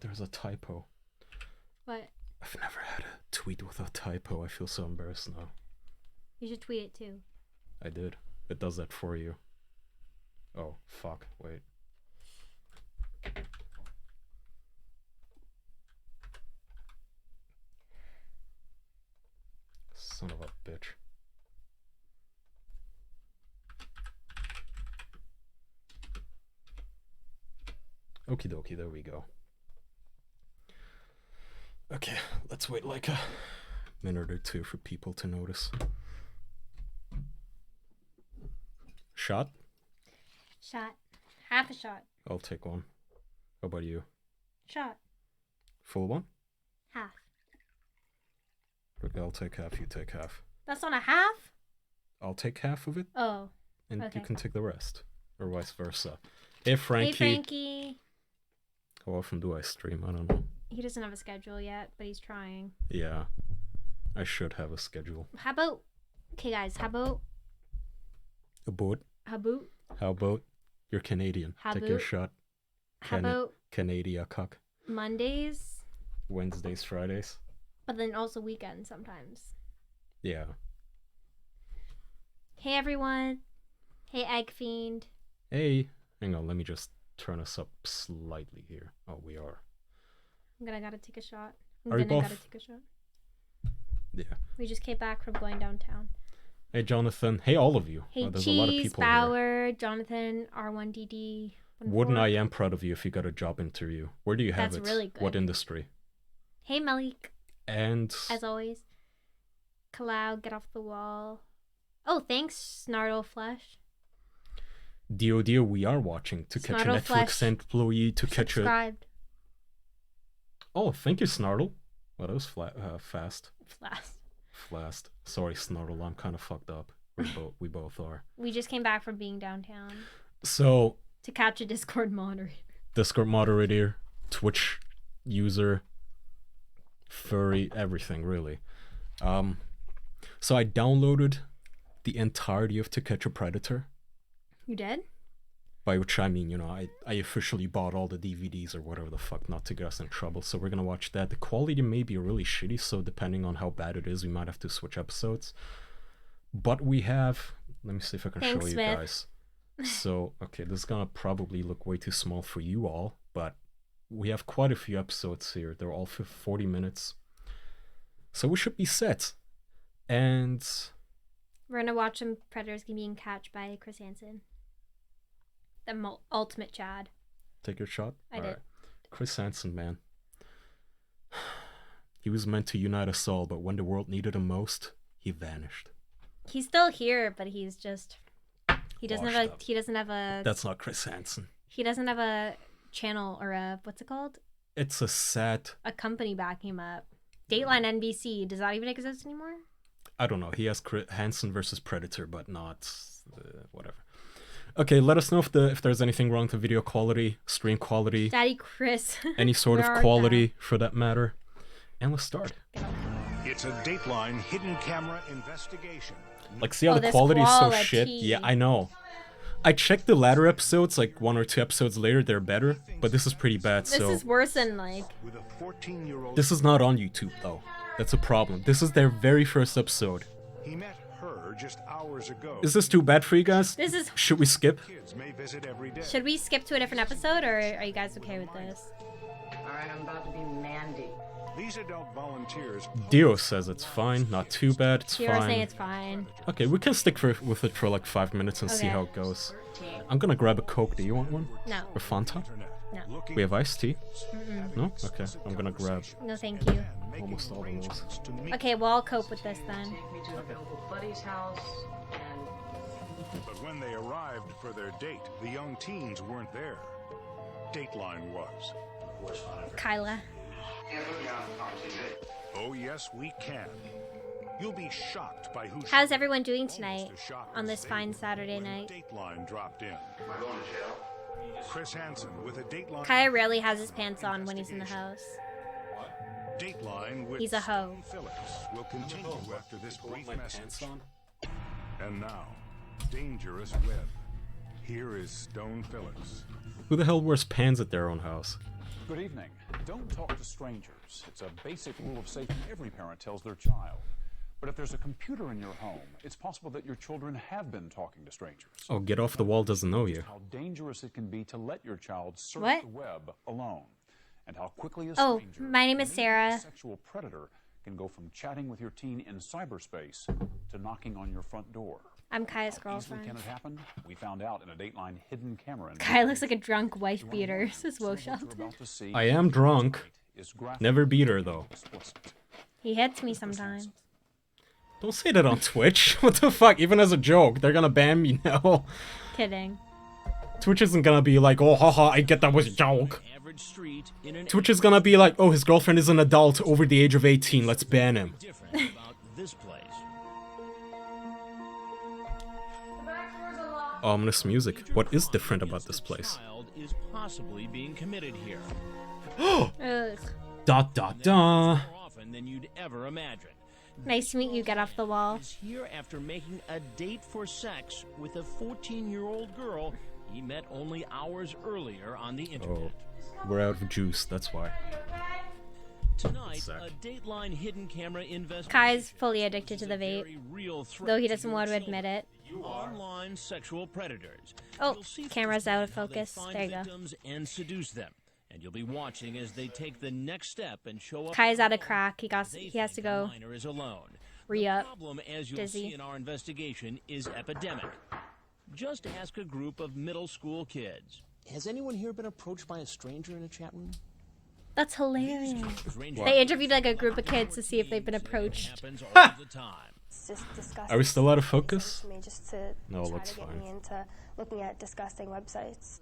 there's a typo. What? I've never had a tweet with a typo. I feel so embarrassed now. You should tweet it too. I did. It does that for you. Oh, fuck. Wait. Son of a bitch. Okie dokie, there we go. Okay, let's wait like a minute or two for people to notice. Shot? Shot. Half a shot. I'll take one. How about you? Shot. Full one? Half. Okay, I'll take half, you take half. That's not a half? I'll take half of it, Oh. and okay. you can take the rest. Or vice versa. Hey, Frankie. Hey, Frankie. How often do I stream? I don't know. He doesn't have a schedule yet, but he's trying. Yeah. I should have a schedule. How about... Okay, guys, how about... A boat? How about... How about... You're Canadian. How Take about... your shot. How about... Canada cock. Mondays? Wednesdays, Fridays. But then also weekends sometimes. Yeah. Hey, everyone. Hey, Egg Fiend. Hey. Hang on, let me just turn us up slightly here. Oh, we are. I gotta take a shot. Are you both? Gotta take a shot. Yeah. We just came back from going downtown. Hey, Jonathan. Hey, all of you. Hey, there's Cheese, a lot of people Bauer, here. Jonathan, R1DD. Wooden, I am proud of you if you got a job interview. Where do you have it? That's really good. What industry? Hey, Malik. And... As always. Kalau, get off the wall. Oh, thanks, Snartle Flesh. DOD, we are watching to catch a Netflix employee to catch a... Subscribed. Oh, thank you, Snartle. Well, that was fast. Fast. Sorry, Snartle, I'm kind of fucked up. We both are. We just came back from being downtown. So... To catch a Discord moderator. Discord moderator, Twitch user, furry, everything, really. So I downloaded the entirety of To Catch a Predator. You did? By which I mean, you know, I officially bought all the DVDs or whatever the fuck, not to get us in trouble. So we're gonna watch that. The quality may be really shitty, so depending on how bad it is, we might have to switch episodes. But we have... Let me see if I can show you guys. So, okay, this is gonna probably look way too small for you all, but we have quite a few episodes here. They're all 40 minutes. So we should be set. And... We're gonna watch some Predators being catched by Chris Hansen. The ultimate Chad. Take your shot? I did. Right. Chris Hansen, man. He was meant to unite us all, but when the world needed him most, he vanished. He's still here, but he's just... He doesn't have a... That's not Chris Hansen. He doesn't have a channel or a... What's it called? It's a set... A company backing him up. Dateline NBC. Does that even exist anymore? I don't know. He has Hansen versus Predator, but not... whatever. Okay, let us know if there's anything wrong with the video quality, stream quality. Daddy Chris. Any sort of quality, for that matter. And let's start. It's a Dateline hidden camera investigation. Like, see how the quality is so shit? Yeah, I know. I checked the latter episodes, like 1 or 2 episodes later, they're better. But this is pretty bad, so... This is worse than, like... This is not on YouTube, though. That's a problem. This is their very first episode. He met her just hours ago. Is this too bad for you guys? This is... Should we skip? Should we skip to a different episode, or are you guys okay with this? Alright, I'm about to be Mandy. These adult volunteers... Dio says it's fine, not too bad, it's fine. saying it's fine. Okay, we can stick with it for like 5 minutes and see how it goes. I'm gonna grab a Coke. Do you want one? No. Or Fanta? No. We have iced tea? No? Okay, I'm gonna grab... No, thank you. Almost all of those. Okay, well, I'll cope with this then. Take me to a buddy's house, and... But when they arrived for their date, the young teens weren't there. Dateline was. Kyla. Oh yes, we can. You'll be shocked by who. How's everyone doing tonight on this fine Saturday night? Dateline dropped in. Chris Hansen with a Dateline. Kaya rarely has his pants on when he's in the house. Dateline with he's a hoe. Phillips will continue after this brief message. And now, Dangerous Web. Here is Stone Phillips. Who the hell wears pants at their own house? Good evening. Don't talk to strangers. It's a basic rule of safety every parent tells their child. But if there's a computer in your home, it's possible that your children have been talking to strangers. Oh, Get Off the Wall doesn't know you. How dangerous it can be to let your child surf What? the web alone. And how quickly a Oh, stranger, my name is maybe a Sarah. sexual predator, can go from chatting with your teen in cyberspace to knocking on your front door. I'm Kaya's How easily girlfriend. can it happen? We found out in a Dateline hidden camera. Kaya looks like a drunk wife beater, says Some of what you're Woshout. about to see I am drunk. is graphic Never beat her, and though. explicit. He hits me sometimes. Don't say that on Twitch. What the fuck? Even as a joke, they're gonna ban me now. Kidding. Twitch isn't gonna be like, oh, haha, I get that was a joke. Twitch is gonna be like, oh, his girlfriend is an adult over the age of 18, let's ban him. Ominous music. What is different about this place? Is possibly being committed here. Ugh. Dot dot dot. More often than you'd ever imagine. Nice to meet you, Get Off the Wall. Is here after making a date for sex with a 14-year-old girl he met only hours earlier on the internet. Oh, we're out of juice, that's why. Tonight, Suck. a Dateline hidden camera investigation. Kai's fully addicted to the is a vape, very real threat though he to doesn't your want to children. admit it. Online sexual predators. Oh, You'll see camera's out of how they focus. find There you go. victims and seduce them. And you'll be watching as they take the next step and show up. Kai's out of crack. He has They to think the go minor is alone. re-up. The problem, as you'll Dizzy. see in our investigation, is epidemic. Just ask a group of middle school kids. Has anyone here been approached by a stranger in a chat room? That's hilarious. Stranger They interviewed like a group of kids to see if they've been approached. happens all the time. It's just disgusting. Are we still out of focus? For me just to No, try looks to get fine. me into looking at disgusting websites.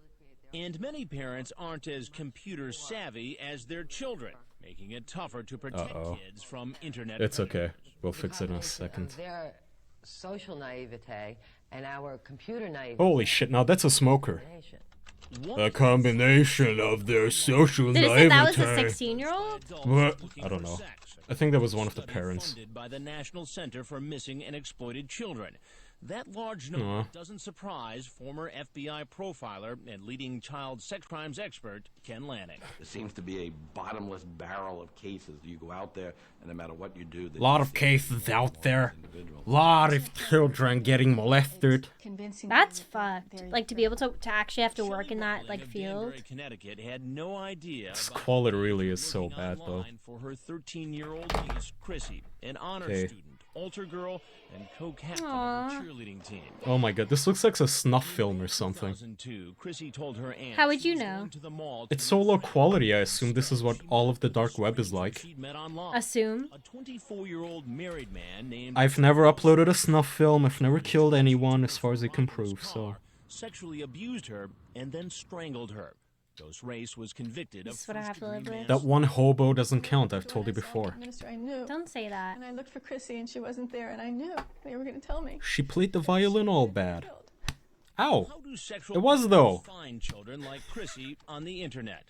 And many parents aren't as computer savvy as their children, making it tougher to protect Uh-oh. kids from internet. It's okay. predators. We'll fix it in a second. Their social naivete and our computer naivete. Holy shit, now that's a smoker. One A combination of their social Did it say that was a naivete. 16-year-old? adults What? looking I don't for know. sex. I think that was one A of the study parents. Funded by the National Center for Missing and Exploited Children. That large number Aw. doesn't surprise former FBI profiler and leading child sex crimes expert Ken Lanning. There seems to be a bottomless barrel of cases. You go out there, and no matter what you do, A lot of cases out there. Lot of children getting molested. That's fucked. Like, to be able to actually have to work in that, like, of field. Danbury, Connecticut had no idea. This about quality really is so looking bad, though. online for her 13-year-old niece, Chrissy, an honor Okay. student, altar girl, and co-captain Aw. of her cheerleading team. Oh my god, this looks like a snuff film or something. 2002, Chrissy told her aunt How would she you was know? going to the mall to It's so low quality, I assume this is what all of the dark web is like. she'd met online. Assume. A 24-year-old married man named I've never uploaded a snuff film, I've never killed anyone as far as I can prove, so... sexually abused her and then strangled her. Ghost Race was convicted of This is what I have to live first-degree with. That one hobo doesn't count, I've told you before. Minister, I knew. Don't say that. And I looked for Chrissy and she wasn't there, and I knew they were going to tell me. She played the violin all bad. Ow! How do sexual It was, predators though. find children like Chrissy on the internet?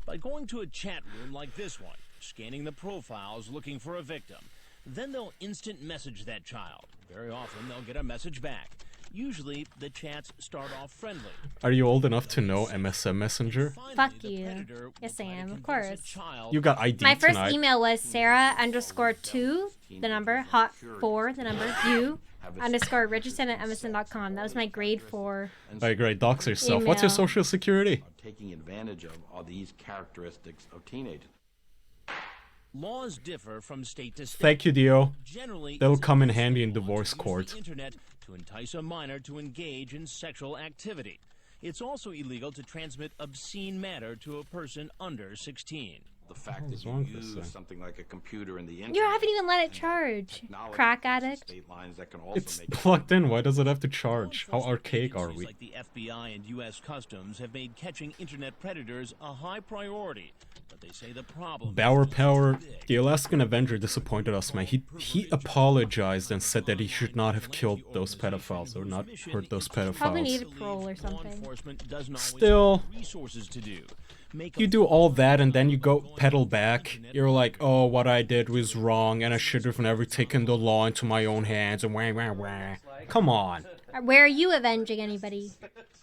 By going to a chat room like this one, scanning the profiles looking for a victim. Then they'll instant message that child. Very often they'll get a message back. Usually the chats start off friendly. Are you old enough to know MSN Messenger? Finally, Fuck the you. predator will Yes, I try to am, of convince a course. child You got ID My first tonight. email was Sarah_2, the number, hot4, the number, you, underscore Richardson at Emerson.com. That was my grade 4. Alright, great, dox yourself. What's your Email. social security? taking advantage of are these characteristics of teenagers. Laws differ from state to state. Thank you, Dio. Generally, That'll it's come in against handy in the law to divorce use court. the internet to entice a minor to engage in sexual activity. It's also illegal to transmit obscene matter to a person under 16. The fact What's that wrong you with this use thing? something like a computer in the internet. You haven't even let it charge. technology Crack crosses addict. state lines that can also It's make plugged in, why does it have to charge? How archaic are Agencies we? like the FBI and U.S. Customs have made catching internet predators a high priority, but they say the problem. Bauer is just Power, as big. the Alaskan Avenger disappointed us, man. He apologized and said that he should not have killed those pedophiles or not hurt those Probably pedophiles. needed parole or Law something. enforcement doesn't always Still- have the resources to do. Make You a do all that and then you go pedal back. You're like, oh, what I did was wrong and I should have never taken the law into my own hands and wah wah wah. Come on. Where are you avenging anybody?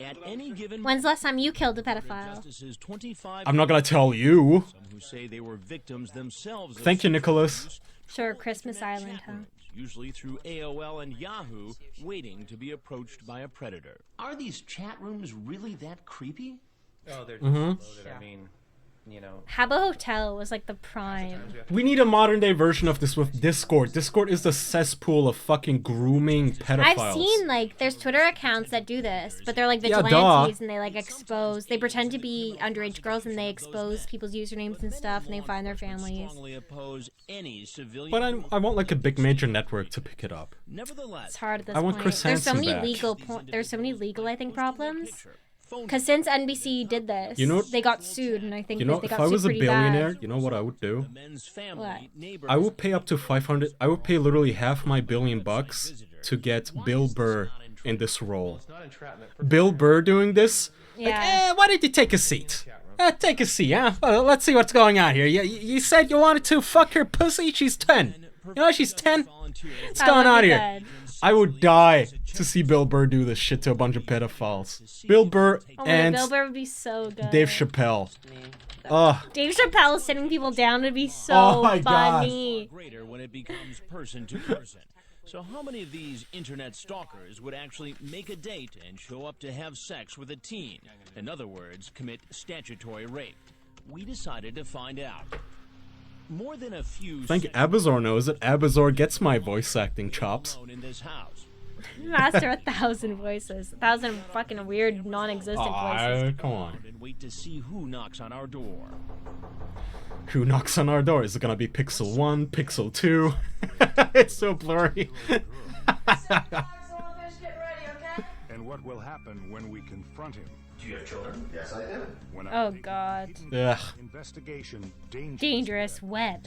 At any given When's the last time you killed a pedophile? justices 25 I'm not gonna tell you. some who say they were victims themselves of Thank you, Nicholas. Sure, Christmas Island, huh? usually through AOL and Yahoo, waiting to be approached by a predator. Are these chat rooms really that creepy? Oh, they're just loaded. I mean, you know. Habbo Hotel was like the prime. We need a modern day version of this with Discord. Discord is the cesspool of fucking grooming pedophiles. I've seen like there's Twitter accounts that do this, but they're like Yeah, vigilantes and they like expose. They pretend to be underage girls and they expose people's usernames and stuff, and they find their families. Strongly oppose any civilian. But I want like a big major network to pick it up. Nevertheless, It's hard at this I want point. Chris There's so Hansen many back. legal I think problems. Because since NBC did this, You know- they got sued, and I think You know, that they if got I sued was a pretty billionaire, bad. you know what I would do? What? I would pay up to 500. I would pay literally half my $1 billion to get Bill Burr in this role. Bill Burr doing this? Like, Yeah. why don't you take a seat? Take a seat, huh? Well, let's see what's going on here. You said you wanted to fuck her pussy? She's 10. You know, she's 10. What's That going would on be here? good. I would die to see Bill Burr do this shit to a bunch of pedophiles. Bill Burr Oh my and God, Bill Burr would be so good. Dave Chappelle. Ugh. Dave Chappelle sitting people down would be so Oh my God. funny. greater when it becomes person to person. So how many of these internet stalkers would actually make a date and show up to have sex with a teen? In other words, commit statutory rape. We decided to find out. More than a few I think Abazor knows it. Abazor gets my voice acting chops. alone in this house. Master 1,000 voices. 1,000 fucking weird, non-existent voices. Come on. And wait to see who knocks on our door. Who knocks on our door? Is it gonna be Pixel 1, Pixel 2? It's so blurry. And what will happen when we confront him? Do you have children? Yes, I do. When Oh God. Ugh. investigation Dangerous web.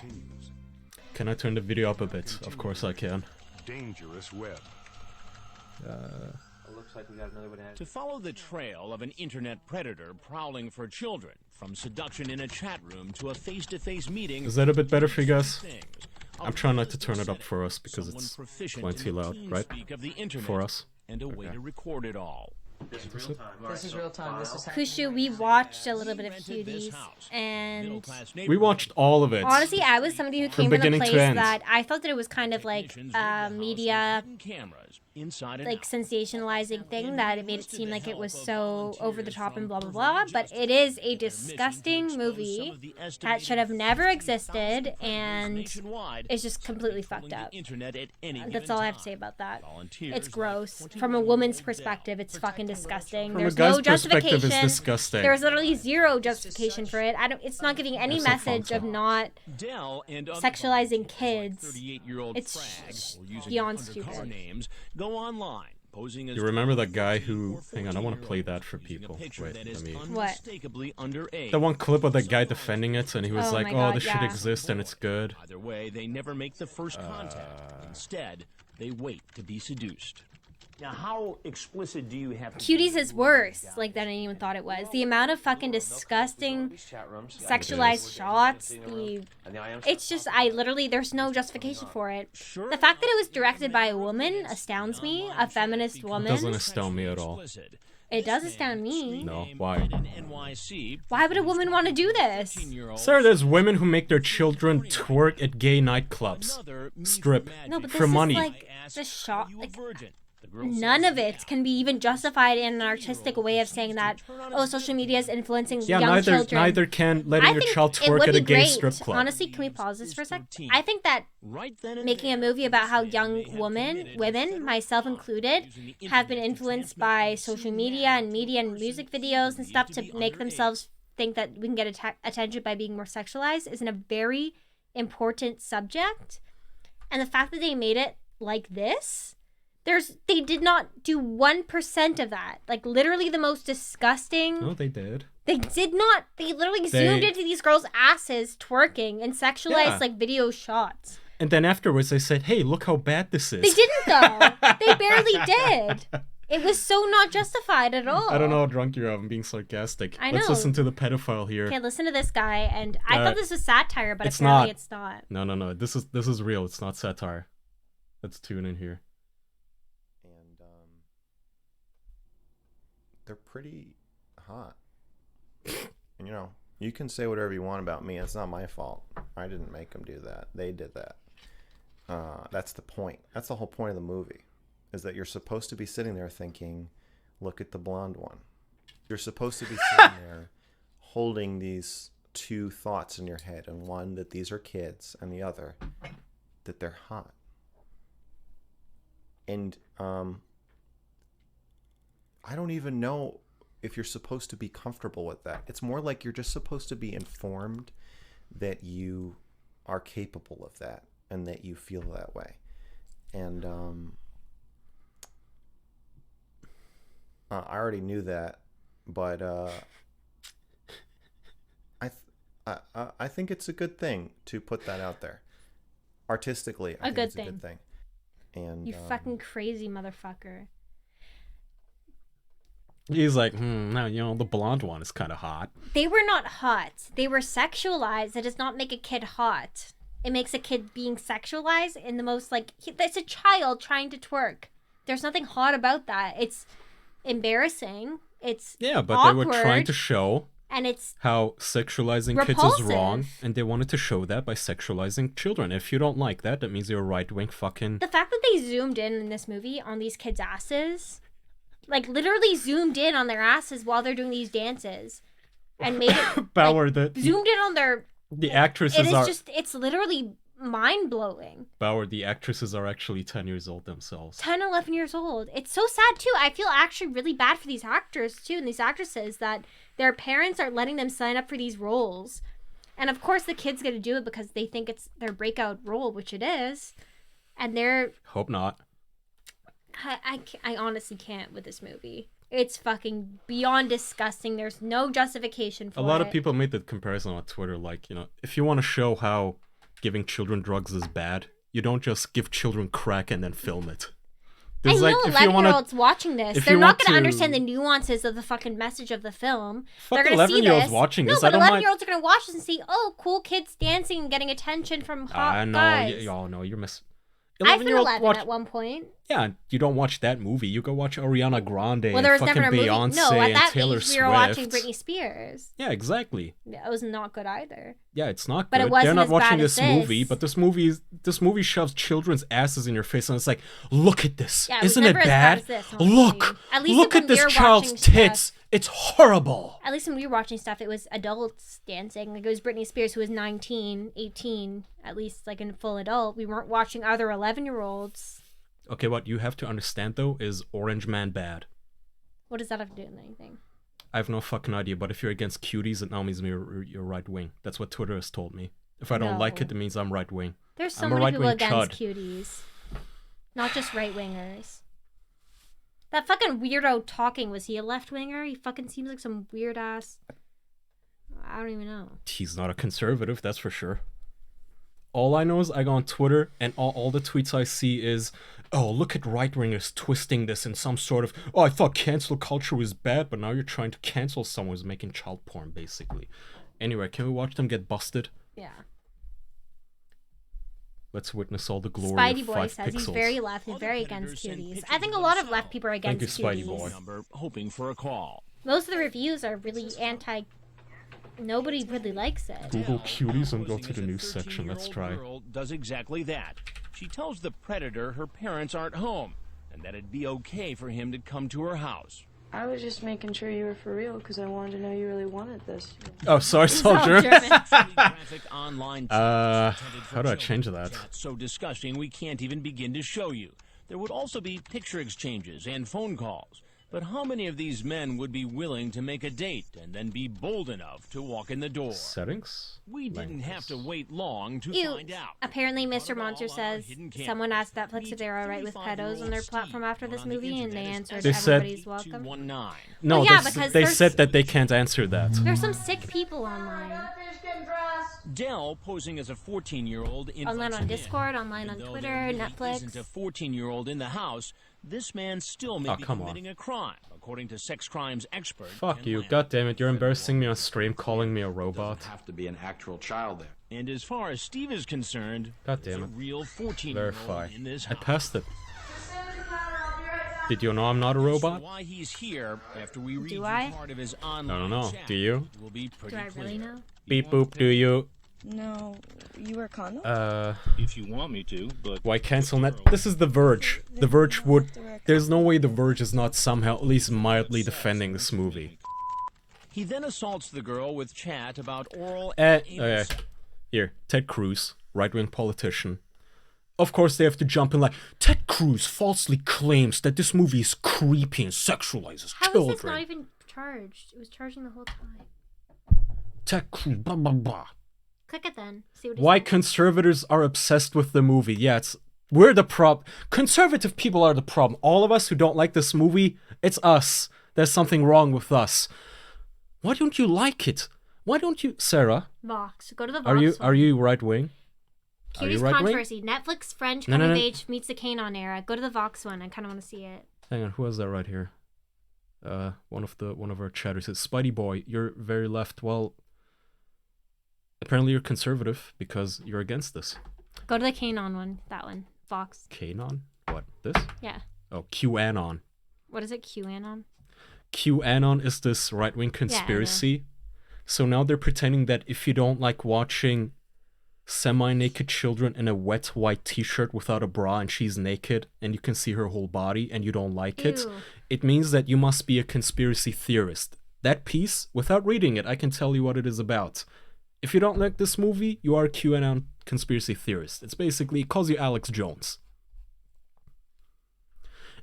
Can I turn the video up a bit? Of course I can. Dangerous web. It looks like we got another one. To follow the trail of an internet predator prowling for children, from seduction in a chat room to a face-to-face meeting. Is that a bit better for you guys? Things. I'm trying not to turn it up for us because Someone it's proficient plenty in the loud, teen right? speak of the internet, For us. and a way to record it all. This is real time. This is real time. This is Kushu, we watched a little bit of Cuties, and We watched all of it. honestly, I was somebody who From came from the beginning to place end. that I thought that it was kind of like media, Cameras inside and like out. sensationalizing thing, that it made it seem like it was so over the top and blah blah blah. But it is a disgusting movie that should have never existed, and it's just completely fucked up. Internet at any That's given all I have to time. say about that. Volunteers It's gross. From a woman's perspective, it's fucking disgusting. From a There's guy's no perspective, it's justification. disgusting. There's literally zero justification for it. It's not giving any That's message of Alfonso. not Dell and other sexualizing kids. 38-year-old It's frags or using beyond undercover stupid. names go online posing as You remember that guy who... Hang on, I want to play that for using a people. picture Wait, that let is me... What? unmistakably underage. The one clip of that guy defending it, and he was Oh like, my oh, God, this should yeah. exist and it's good. Either way, they never make the first contact. Instead, they wait to be seduced. Now, how explicit do you have to Cuties is worse, like, than anyone thought it was. The amount of fucking disgusting sexualized shots, it's just, there's no justification for it. The fact that it was directed by a woman astounds me, a feminist It woman. doesn't astound me at all. It does astound me. No, why? NYC, Why would a woman want to do this? Sir, there's women who make their children twerk at gay nightclubs. Strip. No, but this for is money. like the shot. you a Like, virgin. The girl none says of it can be even justified in an artistic way of saying that, oh, social media is influencing Yeah, young neither children. neither can letting I your think child it would twerk at be a gay great. strip club. Honestly, can we pause this for a sec? I think that right then and making a movie about how young women, myself included, have been influenced by social media and music videos and stuff to make themselves think that we can get attention by being more sexualized is a very important subject. And the fact that they made it like this, they did not do 1% of that. Like, literally the most disgusting. No, they did. They did not. They literally zoomed into these girls' asses twerking and sexualized, Yeah. video shots. And then afterwards they said, hey, look how bad this is. They didn't, though. They barely did. It was so not justified at all. I don't know how drunk you are. I'm being sarcastic. I Let's know. listen to the pedophile here. Okay, listen to this guy. And I thought this was satire, but it's apparently not. it's not. No. This is real. It's not satire. Let's tune in here. And they're pretty hot. And, you know, you can say whatever you want about me. It's not my fault. I didn't make them do that. They did that. That's the point. That's the whole point of the movie, is that you're supposed to be sitting there thinking, look at the blonde one. You're supposed to be sitting there holding these two thoughts in your head, and one, that these are kids, and the other, that they're hot. And I don't even know if you're supposed to be comfortable with that. It's more like you're just supposed to be informed that you are capable of that and that you feel that way. And I already knew that, but I think it's a good thing to put that out there. Artistically, I think it's a good thing. And you fucking crazy motherfucker. He's like, no, you know, the blonde one is kind of hot. They were not hot. They were sexualized. That does not make a kid hot. It makes a kid being sexualized in the most, like, it's a child trying to twerk. There's nothing hot about that. It's embarrassing. It's yeah, but awkward, they were trying to show and it's how sexualizing repulsive. kids is wrong, and they wanted to show that by sexualizing children. If you don't like that, that means you're a right-wing fucking... The fact that they zoomed in this movie on these kids' asses, like literally zoomed in on their asses while they're doing these dances, and made it Bauer, like, zoomed in on their... The actresses it is are... just, it's literally mind-blowing. Bauer, the actresses are actually 10 years old themselves. 10, 11 years old. It's so sad, too. I feel actually really bad for these actors, too, and these actresses, that their parents are letting them sign up for these roles. And, of course, the kids get to do it because they think it's their breakout role, which it is. And they're... Hope not. I honestly can't with this movie. It's fucking beyond disgusting. There's no justification for it. A lot of people made the comparison on Twitter, like, you know, if you want to show how giving children drugs is bad, you don't just give children crack and then film it. There's I know like, 11-year-olds watching this. They're not going to understand the nuances of the fucking message of the film. They're going to see this. 11-year-olds watching this. No, but 11-year-olds are going to watch this and see, oh, cool kids dancing and getting attention from hot guys. Y'all know you're I've been 11 at one point. Yeah, you don't watch that movie. You go watch Ariana Grande well, there was and fucking never a movie. Beyonce No, at that and Taylor age, Swift. we were watching Britney Spears. Yeah, exactly. That was not good either. Yeah, it's not but good. It wasn't They're not as watching bad this as movie, but this movie shoves children's asses in your face, and it's like, look at this. Yeah, Isn't it bad? Look at this child's tits. Stuff, it's horrible. At least when we were watching stuff, it was adults dancing. Like, it was Britney Spears, who was 19, 18, at least, like, in full adult. We weren't watching other 11-year-olds. Okay, what you have to understand, though, is Orange Man bad. What does that have to do with anything? I have no fucking idea, but if you're against cuties, it now means you're right-wing. That's what Twitter has told me. If I don't like it, it means I'm right-wing. There's so many people against cuties. Not just right-wingers. That fucking weirdo talking, was he a left-winger? He fucking seems like some weird-ass... I don't even know. He's not a conservative, that's for sure. All I know is I go on Twitter, and all the tweets I see is, oh, look at right-wingers twisting this in some sort of, oh, I thought cancel culture was bad, but now you're trying to cancel someone who's making child porn, basically. Anyway, can we watch them get busted? Yeah. Let's witness all the glory Spidey of Boy 5 says pixels. he's very left and very against cuties. I think a lot of left people are against Thank you, cuties. Spidey Boy. Hoping for a call. Most of the reviews are really anti... Nobody really likes it. Google cuties and go to the news section. Let's try. Girl does exactly that. She tells the predator her parents aren't home and that it'd be okay for him to come to her house. I was just making sure you were for real because I wanted to know you really wanted this. Oh, sorry, soldier. How do I change that? So disgusting we can't even begin to show you. There would also be picture exchanges and phone calls. But how many of these men would be willing to make a date and then be bold enough to walk in the door? Settings? We didn't have to wait long to find out. Apparently, Mr. Monster says someone asked Netflix if they were alright with pedos on their platform after this movie, and they answered everybody's welcome. No, well, yeah, because they said that they can't answer that. There's some sick people online. Dell posing as a 14-year-old online on Discord, online on Twitter, Netflix. Isn't a 14-year-old in the house. This man still may be committing a crime, according to sex crimes expert. Fuck you! God damn it! You're embarrassing me on stream, calling me a robot. Doesn't have to be an actual child there. And as far as Steve is concerned, God damn it! a real 14-year-old Verify. in this house. I passed it. Did you know I'm not a robot? Why he's here after we read Do I? part of his I online don't know. chat Do you? will be pretty Do I really clear. know? Beep boop, do you? No, you wear condoms? If you want me to, but Why cancel net? This is The Verge. The Verge would... There's no way The Verge is not somehow at least mildly defending this movie. He then assaults the girl with chat about oral and anal sex. Here, Ted Cruz, right-wing politician. Of course they have to jump in like, Ted Cruz falsely claims that this movie is creepy and sexualizes How children. is this not even charged? It was charging the whole time. Ted Cruz, blah blah blah. Click it then. See what Why conservators are obsessed with the movie. Yeah, we're the problem. Conservative people are the problem. All of us who don't like this movie, it's us. There's something wrong with us. Why don't you like it? Why don't you... Sarah? Vox. Go to the Vox one. Are you right-wing? Cutie's controversy. Netflix French coming of age meets the Kanon era. Go to the Vox one. I kind of want to see it. Hang on, who has that right here? One of our chatters says, Spidey boy, you're very left. Well, apparently you're conservative because you're against this. Go to the Kanon one. That one. Vox. Kanon? What? This? Yeah. Oh, QAnon. What is it? QAnon? QAnon is this right-wing conspiracy. So now they're pretending that if you don't like watching semi-naked children in a wet white t-shirt without a bra and she's naked and you can see her whole body and you don't like it, it means that you must be a conspiracy theorist. That piece, without reading it, I can tell you what it is about. If you don't like this movie, you are a QAnon conspiracy theorist. It's basically, it calls you Alex Jones.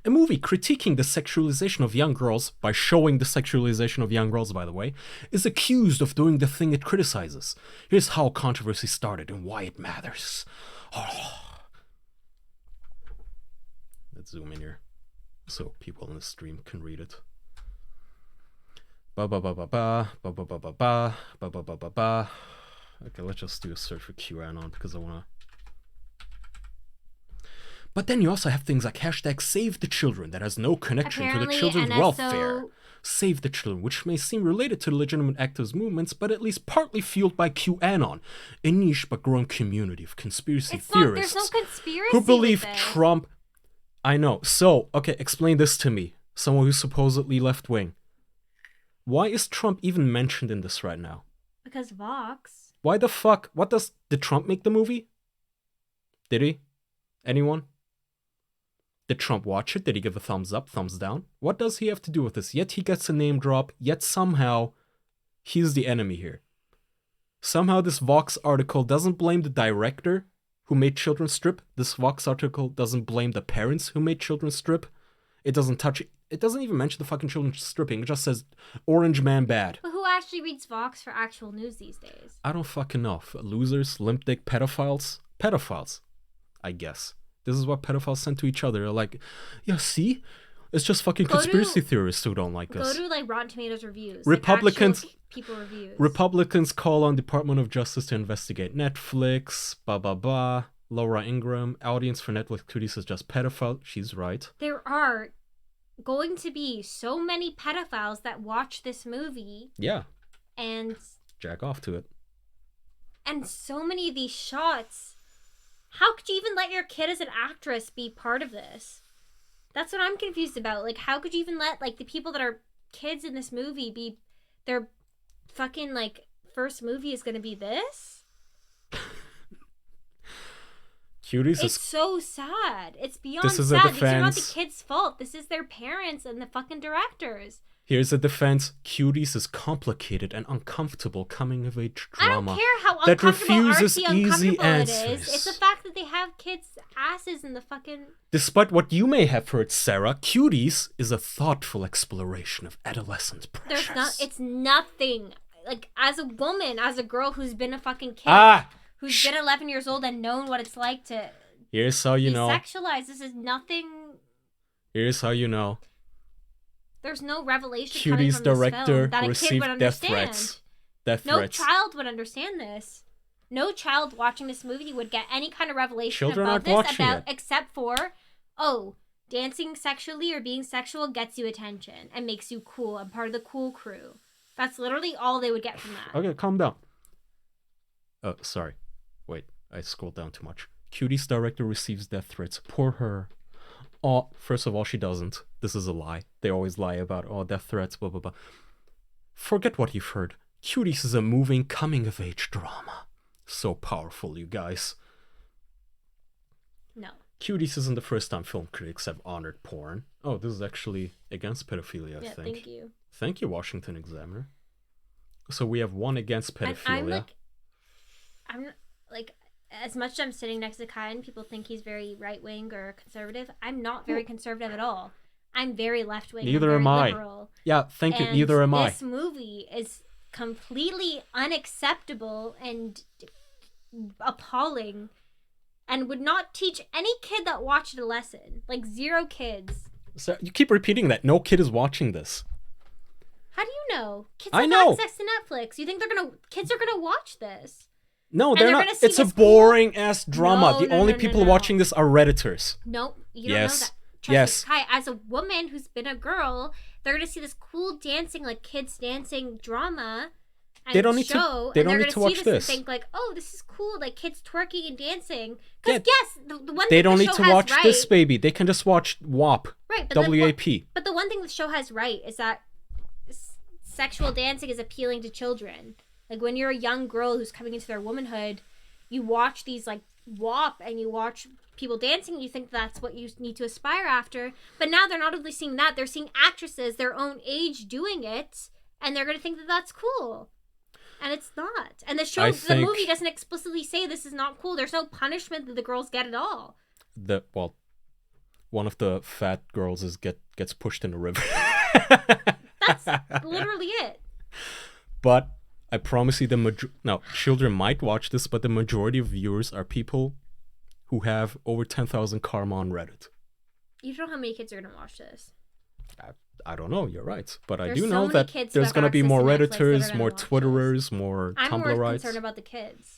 A movie critiquing the sexualization of young girls, by showing the sexualization of young girls, by the way, is accused of doing the thing it criticizes. Here's how controversy started and why it matters. Oh. Let's zoom in here so people in the stream can read it. Ba ba ba ba ba ba ba ba ba ba ba ba ba ba ba. Okay, let's just do a search for QAnon because I wanna. But then you also have things like hashtag Save the Children that has no connection to the children's welfare. Save the Children, which may seem related to the legitimate activist movements, but at least partly fueled by QAnon, a niche but growing community of conspiracy theorists there's no conspiracy who believe with it. Trump... I know. So, okay, explain this to me. Someone who's supposedly left-wing. Why is Trump even mentioned in this right now? Because Vox. Why the fuck? Did Trump make the movie? Did he? Anyone? Did Trump watch it? Did he give a thumbs up, thumbs down? What does he have to do with this? Yet he gets a name drop, yet somehow he's the enemy here. Somehow this Vox article doesn't blame the director who made children strip. This Vox article doesn't blame the parents who made children strip. It doesn't even mention the fucking children stripping. It just says, Orange Man bad. But who actually reads Vox for actual news these days? I don't fucking know. Losers, limp dick, pedophiles? Pedophiles, I guess. This is what pedophiles send to each other. They're like, yeah, see? It's just fucking conspiracy theorists who don't like us. Go to like Rotten Tomatoes reviews. Republicans, like people reviews. Republicans call on Department of Justice to investigate Netflix, blah, blah, blah. Laura Ingram, audience for Netflix cooties is just pedophile. She's right. There are going to be so many pedophiles that watch this movie. Yeah. And jack off to it. And so many of these shots... How could you even let your kid as an actress be part of this? That's what I'm confused about. Like, how could you even let, like, the people that are kids in this movie be... Their fucking, like, first movie is gonna be this? Cuties it's so sad. It's beyond this is sad. A defense. These are not the kids' fault. This is their parents and the fucking directors. Here's a defense. Cuties is complicated and uncomfortable coming-of-age drama. I don't care how that uncomfortable refuses easy it answers. is. It's the fact that they have kids' asses in the fucking... Despite what you may have heard, Sarah, Cuties is a thoughtful exploration of adolescent pressures. It's nothing. Like, as a woman, as a girl who's been a fucking kid, who's been 11 years old and known what it's like to Here's how you be know. sexualized, this is nothing... Here's how you know. There's no revelation Cuties coming from director this film that a kid received would death understand. threats. Death no threats. child would understand this. No child watching this movie would get any kind of revelation Children about aren't this, watching it. except for, oh, dancing sexually or being sexual gets you attention and makes you cool and part of the cool crew. That's literally all they would get from that. Okay, calm down. Oh, sorry. Wait, I scrolled down too much. Cuties director receives death threats. Poor her. Oh, first of all, she doesn't. This is a lie. They always lie about, death threats, blah, blah, blah. Forget what you've heard. Cuties is a moving coming-of-age drama. So powerful, you guys. No. Cuties isn't the first time film critics have honored porn. Oh, this is actually against pedophilia, I think. Thank you. Thank you, Washington Examiner. So we have one against pedophilia. I'm like, as much as I'm sitting next to Kai and people think he's very right-wing or conservative, I'm not very conservative at all. I'm very left-wing. Neither am I. Liberal. Yeah, thank you. Neither am I. This movie is completely unacceptable and appalling and would not teach any kid that watched it a lesson. Like, 0 kids. So you keep repeating that. No kid is watching this. How do you know? Kids I have know. access to Netflix. You think kids are gonna watch this? No, And they're they're not. gonna see It's a this boring ass drama. No, The only people watching this are Redditors. Nope, you Yes. don't know that. Trust me, Kai, as a woman who's been a girl, they're gonna see this cool dancing, like kids dancing drama. And They don't need to- show, they and don't they're need to gonna watch see this. and think like, oh, this is cool, like kids twerking and dancing. Because Yeah. yes, the one They thing don't the need show to has watch right, this, baby. They can just watch WAP. Right, but WAP. But the one thing the show has right is that sexual dancing is appealing to children. Like when you're a young girl who's coming into their womanhood, you watch these like WAP and you watch people dancing, you think that's what you need to aspire after. But now they're not only seeing that, they're seeing actresses their own age doing it, and they're going to think that that's cool. And it's not. And the movie doesn't explicitly say this is not cool. There's no punishment that the girls get at all. One of the fat girls gets pushed in the river. That's literally it. But I promise you, children might watch this, but the majority of viewers are people who have over 10,000 karma on Reddit. You don't know how many kids are going to watch this. I don't know, you're right. But There's I do so know many that kids who there's have going to be access more to Netflix that are Redditors, gonna more watch Twitterers, more I'm more Tumblrites. concerned about the kids.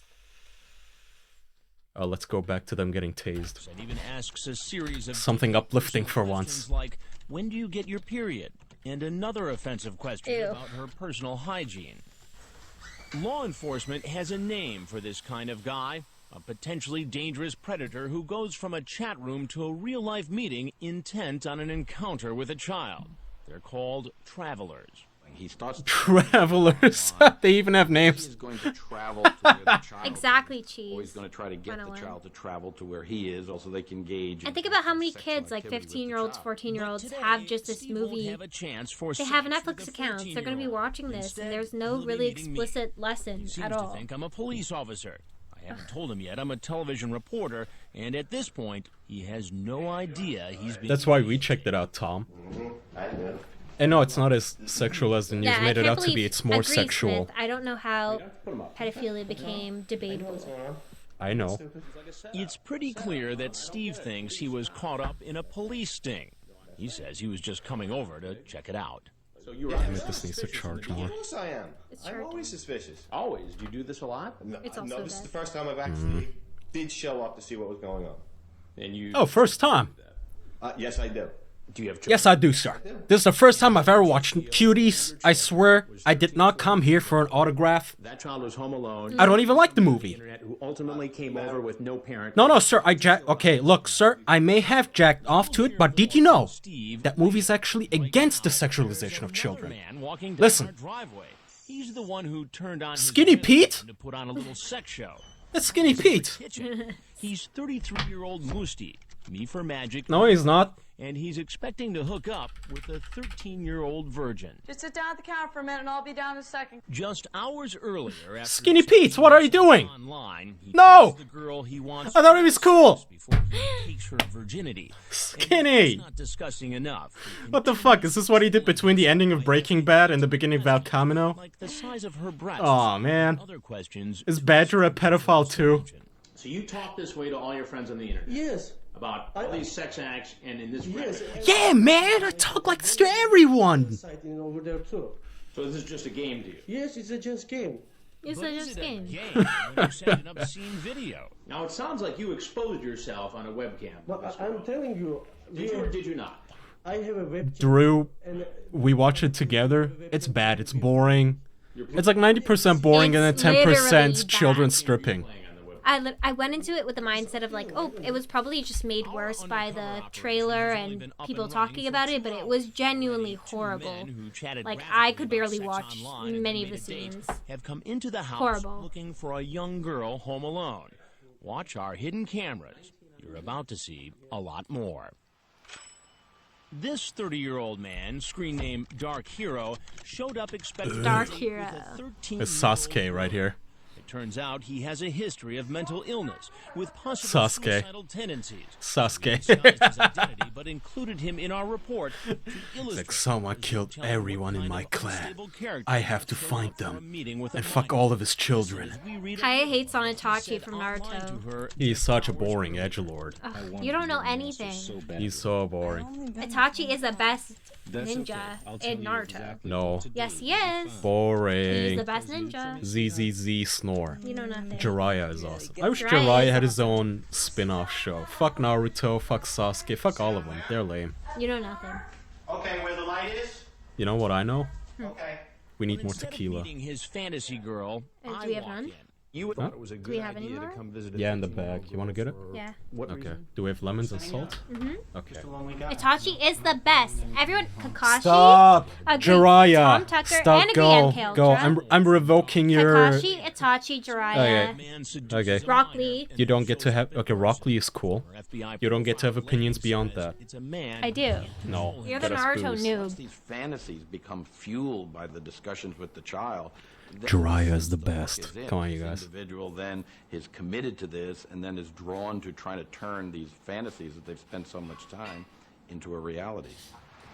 Let's go back to them getting tased. It even asks a series of Something uplifting for once. like, when do you get your period? And another offensive question Ew. about her personal hygiene. Law enforcement has a name for this kind of guy, a potentially dangerous predator who goes from a chat room to a real-life meeting intent on an encounter with a child. They're called travelers. He starts Travelers. They even have names. He's going to travel to where the child Exactly, is, Cheese. or he's going to try to get the 101. child to travel to where he is, also they can gauge. And think about how many kids, like 15-year-olds, 14-year-olds, have just this movie. Have a chance for They have sex Netflix with a accounts. They're going to be 13-year-old. watching this, Instead, and there's no he'll be really meeting me. explicit He lesson seems at to all. think I'm a police officer. I haven't told him yet I'm a television reporter, and at this point, he has no idea he's being... That's why we checked it out, Tom. I did. And no, it's not as sexual as the news made it out to be. It's more agreed, sexual. Smith. I don't know how pedophilia became debatable. I know. It's pretty clear that Steve thinks he was caught up in a police sting. He says he was just coming over to check it out. So you were Damn it, this needs to charge more. Of course I am. It's I'm charging. always suspicious. Always. Do you do this a lot? No, It's also no, this is good. the first time I've actually did show up to see what was going on. And you? Oh, first time. Yes, I do. Do you have? Yes, I do, sir. This is the first time I've ever watched Cuties. I swear, I did not come here for an autograph. That child was home alone. I don't even like the movie. Who ultimately came over with no parent. No, sir, Okay, look, sir, I may have jacked off to it, but did you know that movie's actually against the sexualization of children? Listen, He's the one who turned on Skinny Pete? to put on a little sex show. That's Skinny Pete. He's 33-year-old Musti, me for magic. No, he's not. And he's expecting to hook up with a 13-year-old virgin. Just sit down at the counter for a minute and I'll be down in a second. Just hours earlier, after Skinny Pete, what are you doing? online, he No! tells the girl he wants I thought he was cool. before he takes her virginity. Skinny. Not disgusting enough. What the fuck? Is this what he did between the ending of Breaking Bad and the beginning of El Camino? Like the size of her breasts. Aw, man. Other questions. Is Badger a pedophile too? So you talk this way to all your friends on the internet? Yes. About all these sex acts and in this Yeah, man, I talk like this to everyone. Sighting over there too. So this is just a game to you? Yes, it's a just game. It's But a is just it a game. game when you send an obscene video? Now it sounds like you exposed yourself on a webcam. But I'm telling you, Did you or did you not? I have a webcam. Drew, And we watch it together. It's bad. It's boring. It's like 90% boring and then It's literally 10% bad. children stripping. I went into it with the mindset of like, oh, it was probably just made worse by the trailer and people talking about it, but it was genuinely horrible. Like, I could barely watch many of the scenes. Have come into the house Horrible. looking for a young girl home alone. Watch our hidden cameras. You're about to see a lot more. This 30-year-old man, screen name Dark Hero, showed up expecting Dark to date Hero. with a 13-year-old It's Sasuke right here. It turns out he has a history of mental illness with possible Sasuke. suicidal tendencies. Sasuke. Disguised his identity, but included him in our report to illustrate Like, someone killed everyone in my clan. unstable character I have to showed find up for a them meeting with a and fuck minor. all of his children. Kaya hates on Itachi from Naruto. He's such a boring edgelord. Ugh, you don't know anything. He's so boring. Itachi is the best ninja in Naruto. No. Yes, he is. Boring. He's the best ninja. ZZZ Snore. You know nothing. Jiraiya is awesome. I wish Jiraiya Jiraiya is had his own spin-off show. Fuck Naruto, fuck Sasuke, fuck all of them. They're lame. You know nothing. Okay, where the light is? You know what I know? Okay. We need But more instead of tequila. meeting his fantasy girl, And I do we have walk none? in. You Huh? thought it was a Do good we have any idea to more? come visit a Yeah, in the 13-year-old bag. You want to girl get it? for Yeah. What Okay. reason? Do we have lemons and salt? Mhm. Okay. Itachi is the best. Everyone, Kakashi. Stop! agreed. Jiraiya! Tom Tucker Stop, and go, again, go. I'm revoking your... Kakashi, Itachi, Jiraiya. Okay. Rock Lee. You don't get to have... Okay, Rock Lee is cool. You don't get to have opinions beyond that. I do. No. You're the get us Naruto booze. noob. These fantasies become fueled by the discussions with the child. Then Jiraiya is the book best. is in. Come on, you This guys. individual then is committed to this and then is drawn to trying to turn these fantasies that they've spent so much time into a reality.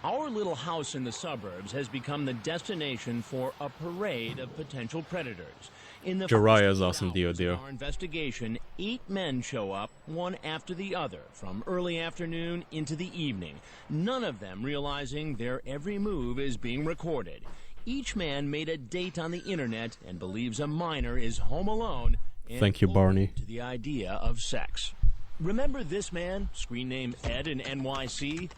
Our little house in the suburbs has become the destination for a parade of potential predators. In the Jiraiya first is awesome, hours Dio. of our investigation, 8 men show up, one after the other, from early afternoon into the evening. None of them realizing their every move is being recorded. Each man made a date on the internet and believes a minor is home alone. And Thank you, Barney. to the idea of sex. Remember this man, screen name Ed in NYC?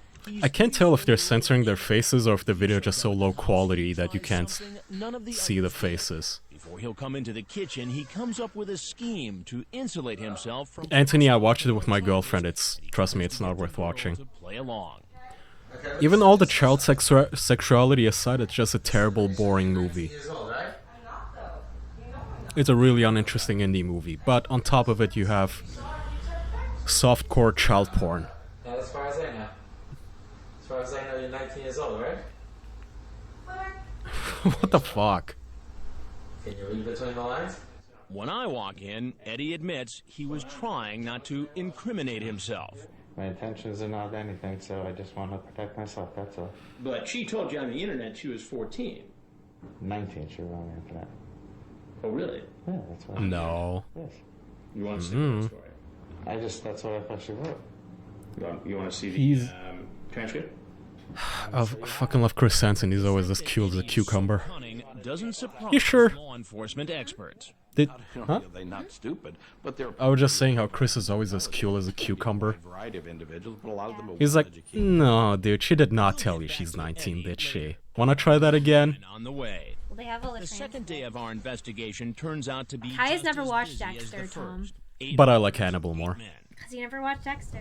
I can't tell if they're censoring their faces or if the video is just so low quality that you can't see the faces. Before he'll come into the kitchen, he comes up with a scheme to insulate himself from Anthony, I watched it with my girlfriend. Trust me, it's not worth watching. to play along. Even all the child sexuality aside, it's just a terrible, boring movie. It's a really uninteresting indie movie, but on top of it you have softcore child porn. Yeah, as far as I know. As far as I know, you're 19 years old, right? What the fuck? Can you read between the lines? When I walk in, Eddie admits he was trying not to incriminate himself. My intentions are not anything, so I just want to protect myself, that's all. But she told you on the internet she was 14. 19, she wrote me after that. Oh, really? Yeah, that's what No. Yes. You want to see the story? That's what I thought she wrote. You want to see the He's- transcript? I fucking love Chris Hansen. He's always as cute as a cucumber. Cunning doesn't surprise You sure? law enforcement experts. Did, Not huh? only are they not stupid, but they're I was just saying how Chris is always as cute as a cucumber. a variety of individuals, but a lot of them are He's like, well-educated. no, dude, she did not tell you she's 19, did she? Wanna try that again? On the way. Well, they have all the The second day of our investigation turns out to be Kaya's just never as watched busy as the Dexter, Tom. first. 8 But I like Hannibal more. Because you never watched Dexter.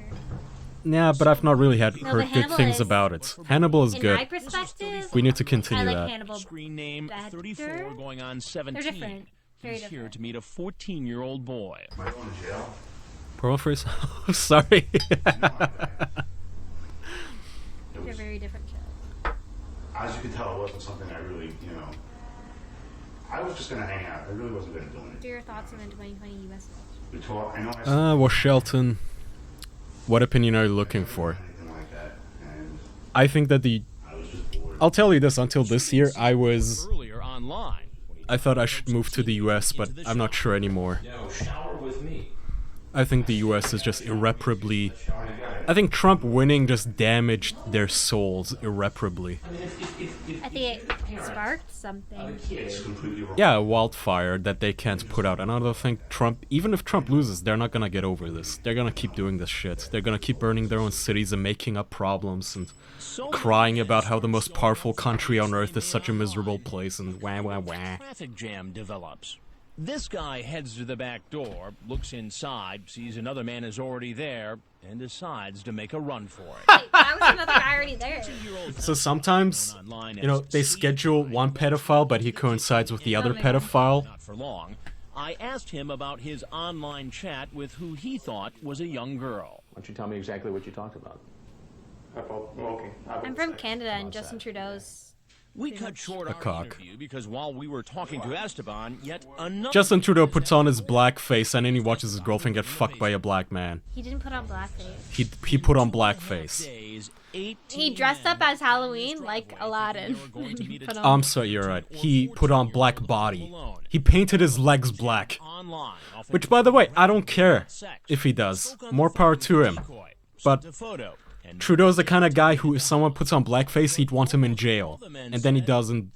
Yeah, but I've not really heard No, but good Hannibal things is- about it. Hannibal is In good. my perspective, We need to continue I like that. Hannibal Screen name better. 34 going on 17. They're different. Very He's here different. to meet a 14-year-old boy. Am I going to jail? Pro for sorry. They're very different shows. As you can tell, it wasn't something I really, I was just going to hang out. I really wasn't going to do What are anything. your thoughts on the 2020 U.S. election? We talked, I know I Well, Shelton, what opinion are you looking for? anything like that, and I think that I was just bored. I'll tell you this, until this year, Earlier online. I thought I should move to the US, but I'm not sure anymore. Yo, shower with me. I think the US is just irreparably... I think Trump winning just damaged their souls irreparably. I think it sparked something. It's completely wrong. Yeah, a wildfire that they can't put out. And I don't think Trump, even if Trump loses, they're not gonna get over this. They're gonna keep doing this shit. They're gonna keep burning their own cities and making up problems and crying about how the most powerful country on earth is such a miserable place and wah wah wah. Traffic jam develops. This guy heads to the back door, looks inside, sees another man is already there, and decides to make a run for it. That was another guy already there. So sometimes, you know, they schedule one pedophile, but he coincides with the other pedophile. Not for long. I asked him about his online chat with who he thought was a young girl. Why don't you tell me exactly what you talked about? I'm from Canada, and Justin Trudeau's. We cut short A our cock. interview because while we were talking to Esteban, yet another... Justin Trudeau puts on his black face and then he watches his girlfriend get fucked by a black man. He didn't put on blackface. He put on blackface. He dressed up as Halloween like Aladdin. Put on- I'm sorry, you're right. He put on black body. He painted his legs black. Which, by the way, I don't care if he does. More power to him. But Trudeau's the kind of guy who, if someone puts on blackface, he'd want him in jail. And then he doesn't.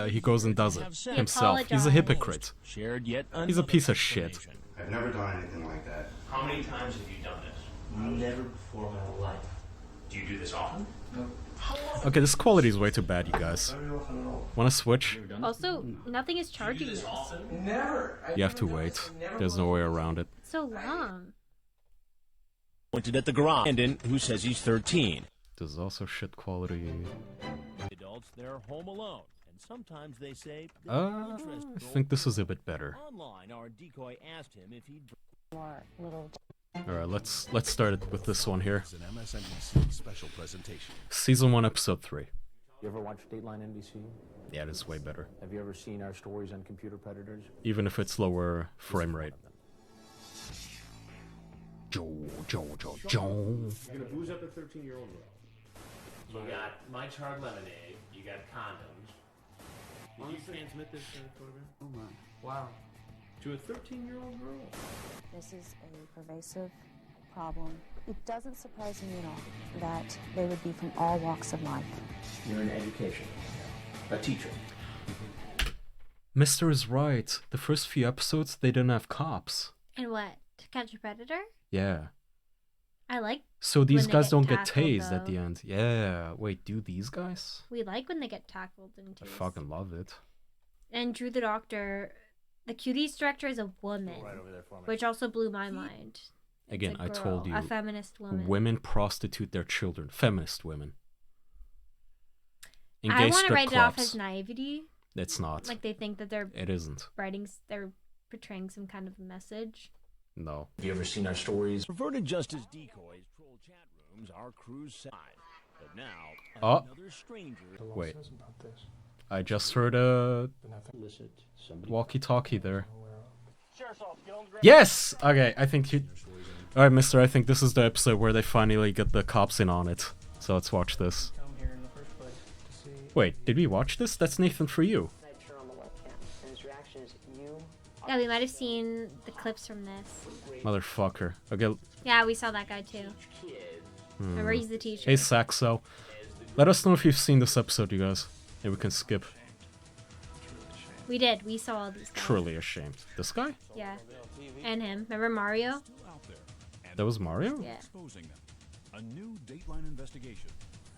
He goes and does it himself. He's a hypocrite. He's a piece of shit. I've never done anything like that. How many times have you done this? Never before in my life. Do you do this often? No. Okay, this quality is way too bad, you guys. Wanna switch? Also, nothing is charging this. Never. You have to wait. There's no way around it. It's so long. Pointed at the garage attendant who says he's 13. This is also shit quality. Adults, they're home alone, and sometimes they say. I think this is a bit better. Online, our decoy asked him if he'd. Alright, let's start it with this one here. An MSNBC special presentation. Season 1, Episode 3. You ever watch Dateline NBC? Yeah, it is way better. Have you ever seen our stories on computer predators? Even if it's lower frame rate. Joe. You're gonna booze up a 13-year-old girl. You got My Charred Lemonade. You got condoms. Did you transmit this photograph? Oh my! Wow. To a 13-year-old girl. This is a pervasive problem. It doesn't surprise me at all that they would be from all walks of life. You're in education. A teacher. Mister is right. The first few episodes, they didn't have cops. And what? To Catch a Predator? Yeah. I like. So these when they guys don't get tackled, tased at though. the end. Yeah. Wait, do these guys? We like when they get tackled and I tased. fucking love it. And Drew the Doctor, the Cuties director is a woman, which also blew my mind. It's Again, a I told girl, you. a feminist woman. Women prostitute their children. Feminist women. In I gay want to strip write it off clubs. as naivety. It's not. Like they think that they're. It isn't. They're portraying some kind of a message. No. Have you ever seen our stories? Perverted justice decoys troll chat rooms, our crew's side. But now, Oh. another stranger. Wait. I just heard a walkie-talkie there. Yes! Okay, I think you... Alright, mister, I think this is the episode where they finally get the cops in on it. So let's watch this. Wait, did we watch this? That's Nathan for you. Yeah, we might have seen the clips from this. Motherfucker. Okay. Yeah, we saw that guy too. Remember, he's the teacher. Hey, Saxo. Let us know if you've seen this episode, you guys. Maybe we can skip. We did. We saw all these guys. Truly ashamed. This guy? Yeah. And him. Remember Mario? That was Mario? Yeah. A new Dateline investigation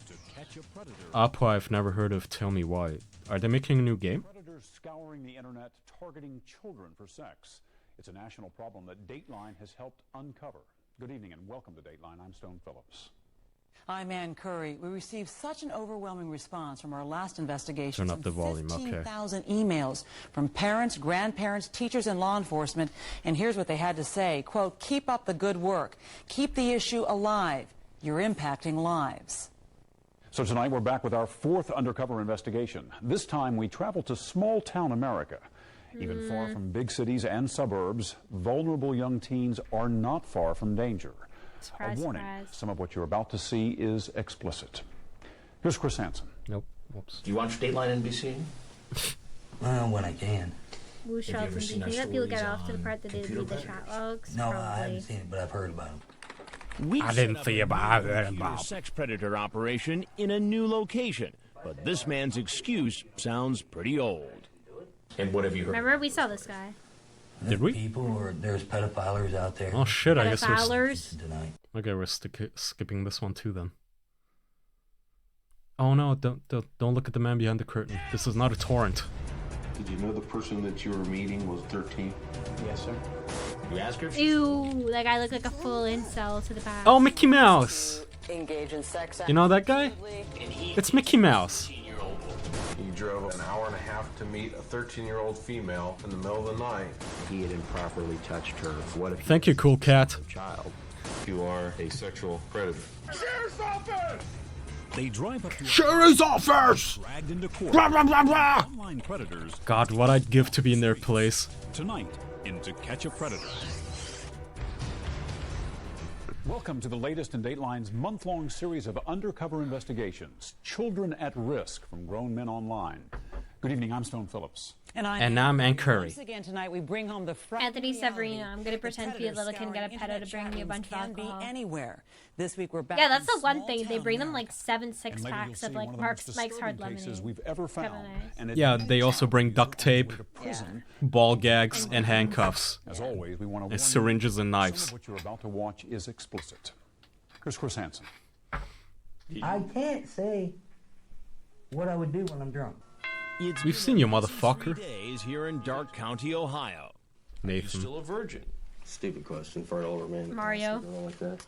to catch a predator. Apo I've never heard of. Tell me why. Are they making a new game? Predators scouring the internet, targeting children for sex. It's a national problem that Dateline has helped uncover. Good evening and welcome to Dateline. I'm Stone Phillips. I'm Ann Curry. We received such an overwhelming response from our last investigation. Turn up the volume, okay. 15,000 emails from parents, grandparents, teachers, and law enforcement. And here's what they had to say, quote, "Keep up the good work. Keep the issue alive. You're impacting lives." So tonight we're back with our fourth undercover investigation. This time we travel to small-town America. Even far from big cities and suburbs, vulnerable young teens are not far from danger. Surprise, A warning, surprise. some of what you're about to see is explicit. Here's Chris Hansen. Nope. Whoops. Do you watch Dateline NBC? Well, when I can. Woo shots ever and do you seen think our that people get stories off to the on part that they computer read the predators? chat logs? No, I Probably. haven't seen it, but I've heard about them. I didn't see about it. Sex predator operation in a new location, but this man's excuse sounds pretty old. And what have you heard? Remember, we saw this guy. Did we? People, or there's pedophilers out there. Oh shit, I guess we're... Pedophilers? Okay, we're skipping this one too then. Oh no, don't look at the man behind the curtain. This is not a torrent. Did you know the person that you were meeting was 13? Yes, sir. You ask her? Ew, that guy looked like a full incel to the back. Oh, Mickey Mouse. Engage in sex. You know that guy? It's Mickey Mouse. He drove an hour and a half to meet a 13-year-old female in the middle of the night. He had improperly touched her. What if Thank you, cool cat. child? You are a sexual predator. Sheriff's office! They drive up to Sheriff's office! dragged into court. Blah, blah, blah, blah. Online predators. God, what I'd give to be in their place. Tonight, in To Catch a Predator. Welcome to the latest in Dateline's month-long series of undercover investigations, Children at Risk from Grown Men Online. Good evening, I'm Stone Phillips. And I'm Ann Curry. Once again tonight, we bring home the Anthony Severino. I'm gonna pretend to be a little kid and get a pedo to bring me a bunch of alcohol. Anywhere. This week we're back. Yeah, that's in the one small thing. They town bring them America. like 7 six-packs of like Mike's Hard Lemonade. We've ever found. And Yeah, they also bring duct tape, ball gags, and handcuffs. As always, we want to And syringes and Some knives. of what you're about to watch is explicit. Here's Chris Hansen. I can't say what I would do when I'm drunk. We've seen you, motherfucker. Days here in Dark County, Ohio. Nathan. Still a virgin? Stupid question for an older man. Mario. Like that.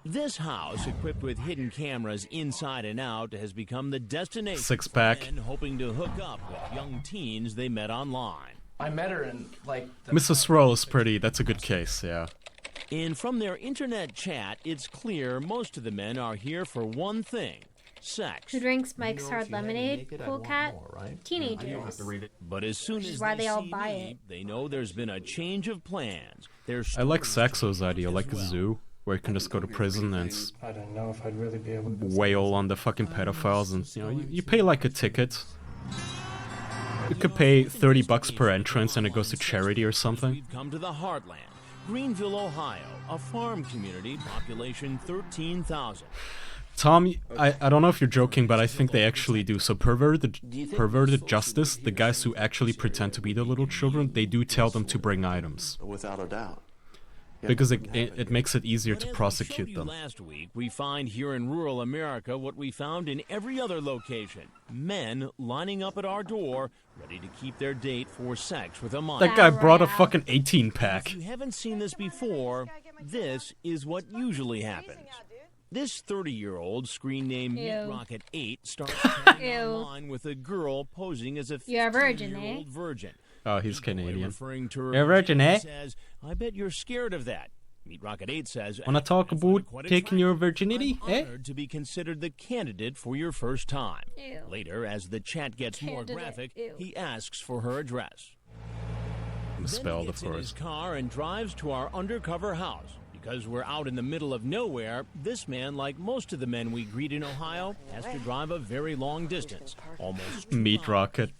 This house, equipped with hidden cameras inside and out, has become the destination Six-pack. for men hoping to hook up with young teens they met online. I met her in, like... Mrs. Roll is pretty. That's a good case, yeah. And from their internet chat, it's clear most of the men are here for one thing: sex. Who drinks Mike's Hard Lemonade? Cool cat? Teenagers. But as soon Which as is why they all see buy me, they know there's been a change of plans. I like Saxo's idea, like a zoo, where you can just go to prison and I don't know if I'd really be able to. wail on the fucking pedophiles, and you know, you pay like a ticket. You could pay $30 per entrance, and it goes to charity or something. We've come to the heartland, Greenville, Ohio, a farm community, population 13,000. Tom, I don't know if you're joking, but I think they actually do. So perverted justice, the guys who actually pretend to be the little children, they do tell them to bring items. Without a doubt. Because it makes it easier to prosecute them. Last week, we find here in rural America what we found in every other location: men lining up at our door, ready to keep their date for sex with a minor. That guy brought a fucking 18-pack. If you haven't seen this before, this is what usually happens. This 30-year-old, screen name Meat Rocket 8, starts chatting online with a girl posing as a 15-year-old virgin. Oh, he's Canadian. Referring to her You're a virgin, eh? Says, I bet you're scared of that. Meat Rocket 8 says, Wanna talk about taking your virginity, eh? honored to be considered the candidate for your first time. Ew. Later, as the chat gets more graphic, he asks for her address. Misspelled, Then he of gets in his course. car and drives to our undercover house. Because we're out in the middle of nowhere, this man, like most of the men we greet in Ohio, has to drive a very long distance. Almost 2 Meat Rocket.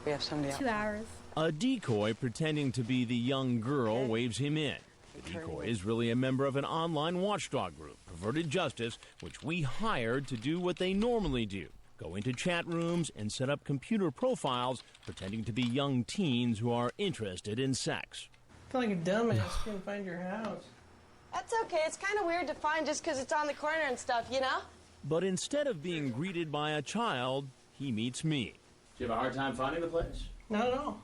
We have somebody else. 2 hours. A decoy pretending to be the young girl waves him in. The decoy is really a member of an online watchdog group, Perverted Justice, which we hired to do what they normally do: go into chat rooms and set up computer profiles pretending to be young teens who are interested in sex. I feel like a dumbass couldn't find your house. That's okay. It's kind of weird to find just because it's on the corner and stuff, you know? But instead of being greeted by a child, he meets me. Do you have a hard time finding the place? Not at all.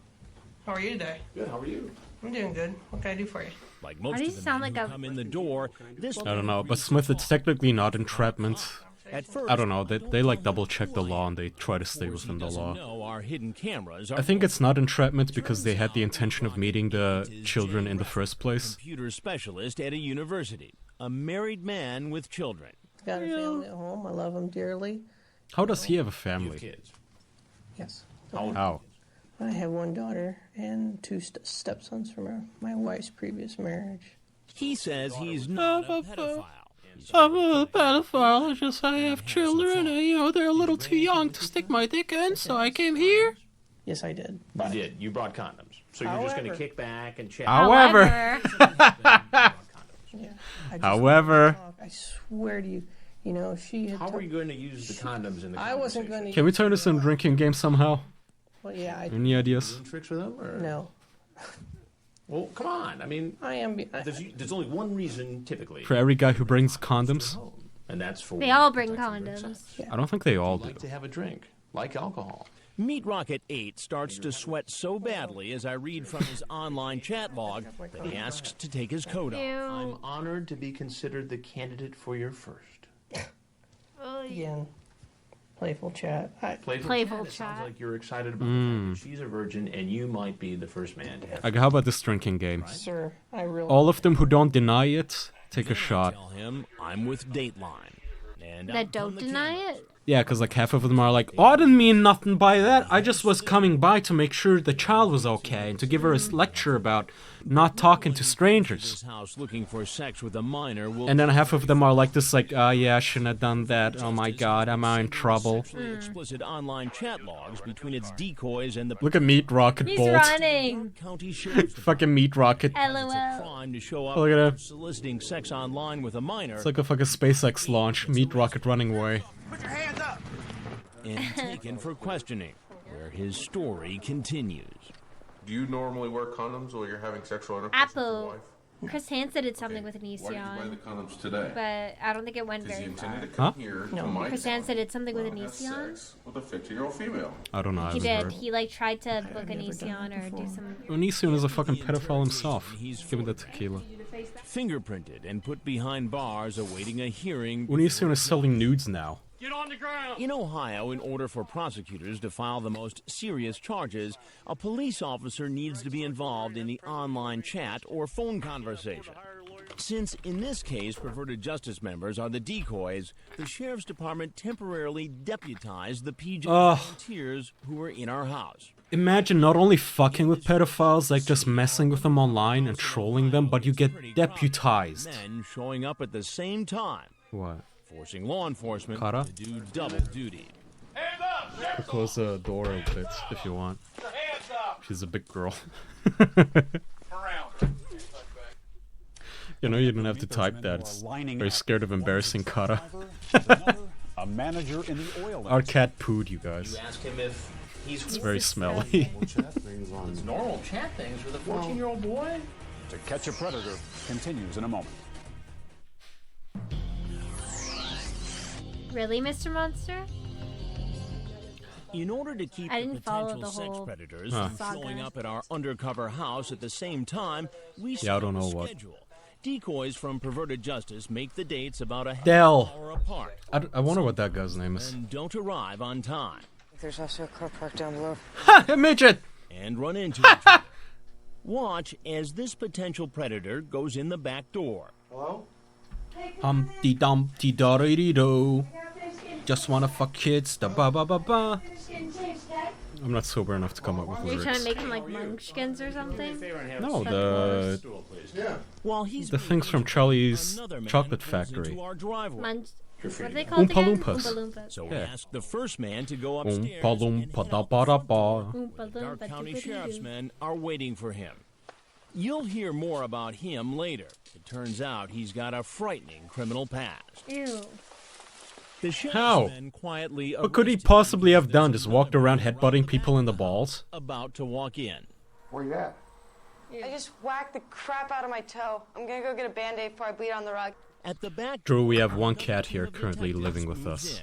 How are you today? Good, how are you? I'm doing good. What can I do for you? Like Why most does of he the sound men like who a- come in the door, this I don't know, but Smith, it's technically not entrapment. At first, I don't know, they like double check the law and they try to stay within the law. know our hidden cameras are I think it's not entrapment because they had the intention of meeting the children in the first place. computer specialist at a university, a married man with children. Got a family at home. I love them dearly. How does he have a family? Kids. Yes. How? I have one daughter and two stepsons from my wife's previous marriage. He says he's not a pedophile. I'm a pedophile, it's just I have children and, you know, they're a little too young to stick my dick in, so I came here. Yes, I did. You did. You brought condoms. So you're just going to However- kick back and check. However. Yeah. I just However. wanted to talk. I swear to you, you know, she had. How were you going to use the condoms in the I wasn't going to. Can we turn this into a drinking game somehow? Well, yeah. Any ideas? Doing tricks with them? Or? No. Well, come on. I mean, I am. There's only one reason typically. For every guy who brings condoms? And that's for. They all bring condoms. I don't think they all like do. to have a drink, like alcohol. Meat Rocket 8 starts to sweat so badly as I read from his online chat log that he asks to take his coat off. I'm honored to be considered the candidate for your first. Again, playful chat. Playful chat. It sounds like you're excited about the fact that she's a virgin and you might be the first man to have. Like, how about this drinking game? Sir, I really... All of them who don't deny it, take a shot. Tell him I'm with Dateline. And That don't deny it? Yeah, because like half of them are like, oh, I didn't mean nothing by that. I just was coming by to make sure the child was okay and to give her a lecture about not talking to strangers. This house looking for sex with a minor will And then half of them are like this, like, oh yeah, I shouldn't have done that. Oh my god, am I in trouble? explicit online chat logs between its decoys and the Look at Meat Rocket He's Bolt. running. county sheriff's Fucking Meat Rocket. LOL. crime to show up Oh, look at him. soliciting sex online with a minor. It's like a fucking SpaceX launch. Meat Rocket running away. And taken for questioning, where his story continues. Do you normally wear condoms while you're having sexual intercourse with your Apple. wife? Chris Hansen did something with Why did you buy Anision, the condoms today? but I don't think it went Because he very far. intended to come here to my Chris town Hansen did something with and have Anision. sex with a 15-year-old female. I don't know. I He haven't did. heard. He like tried to book Anision or do some. Onision is a fucking pedophile himself. Give me the tequila. Fingerprinted and put behind bars awaiting a hearing. Onision is selling nudes now. Get on the ground! In Ohio, in order for prosecutors to file the most serious charges, a police officer needs to be involved in the online chat or phone conversation. Since, in this case, perverted justice members are the decoys, the sheriff's department temporarily deputized the PJ volunteers who were in our house. Imagine not only fucking with pedophiles, like just messing with them online and trolling them, but you get deputized. Men showing up at the same time. What? Forcing law enforcement Kara? to do double duty. Close the door a bit if you want. She's a big girl. You know, you don't have to type that. It's very scared of embarrassing Kara. A manager in the oil Our cat pooed, you guys. You ask him if he's It's very smelly. It's normal chat things with a 14-year-old boy. To Catch a Predator continues in a moment. Really, Mr. Monster? In order to keep I the didn't follow potential the sex whole predators Huh. from showing up at our undercover house at the same time, we Yeah, I don't know set a what. schedule. Decoys from Perverted Justice make the dates about a half Dell. hour apart. I wonder what that guy's name is. And don't arrive on time. There's also a car parked down below. Ha! A midget! And run into each other. Watch as this potential predator goes in the back door. Hello? Humpty Dumpty Dory Do. Just wanna fuck kids. Da ba ba ba ba. I'm not sober enough to come up with Are you trying to lyrics. make him like munchkins or something? No, the While he's the things from Charlie's Chocolate Factory. Munch. What are they called Oompa again? Loompas. Oompa Loompas. So Yeah. ask the first man to go upstairs. Oompa Loompa da ba da ba. Oompa Dark Loompa County doo-doo-doo. Sheriff's men are waiting for him. You'll hear more about him later. It turns out he's got a frightening criminal past. Ew. The sheriff's How? men quietly What could he possibly have done? Just walked around headbutting people in the balls? about to walk in. Where you at? I just whacked the crap out of my toe. I'm gonna go get a Band-Aid before I bleed on the rug. At the back Drew, we have one cat here currently living with us.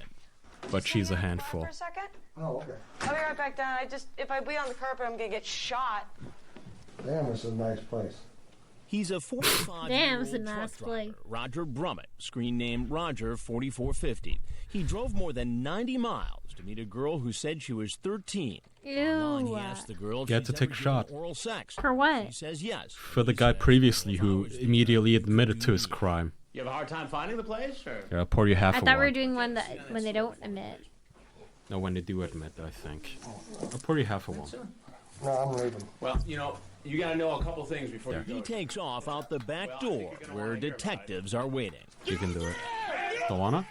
But she's a handful. For a second? Oh, okay. I'll be right back down. If I bleed on the carpet, I'm gonna get shot. Damn, this is a nice place. He's a 45-year-old Damn, it's a truck nice driver, place. Roger Brummett, screen name Roger 4450. He drove more than 90 miles to meet a girl who said she was 13. Online, he Ew. asked the girl if You had she's to take ever a shot. given oral sex. For what? She says yes. For the guy previously who immediately admitted to his crime. You have a hard time finding the place, or? Yeah, I'll pour you half I of thought we were one. doing one that when they don't admit. No, when they do admit, I think. I'll pour you half of one. No, I'm leaving. Well, you gotta know a couple things before you He go. takes off out the back door where detectives are waiting. You can do it. Don't wanna?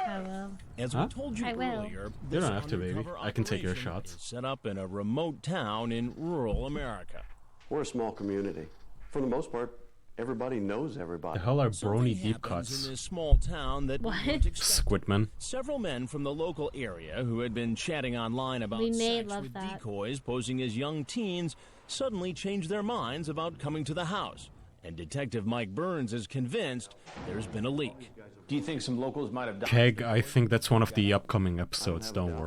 I will. As Huh? we told you I will. earlier, You this don't have to, baby. undercover I can take your operation shots. is set up in a remote town in rural America. We're a small community. For the most part, everybody knows everybody. The hell are Something brony deep happens cuts? in this small town that we What? weren't expecting. Squidman. Several men from the local area who had been chatting online about We may sex love with that. decoys posing as young teens suddenly changed their minds about coming to the house. And Detective Mike Burns is convinced there's been a leak. Do you think some locals might have died? Keg, I think that's one of the upcoming episodes, don't worry.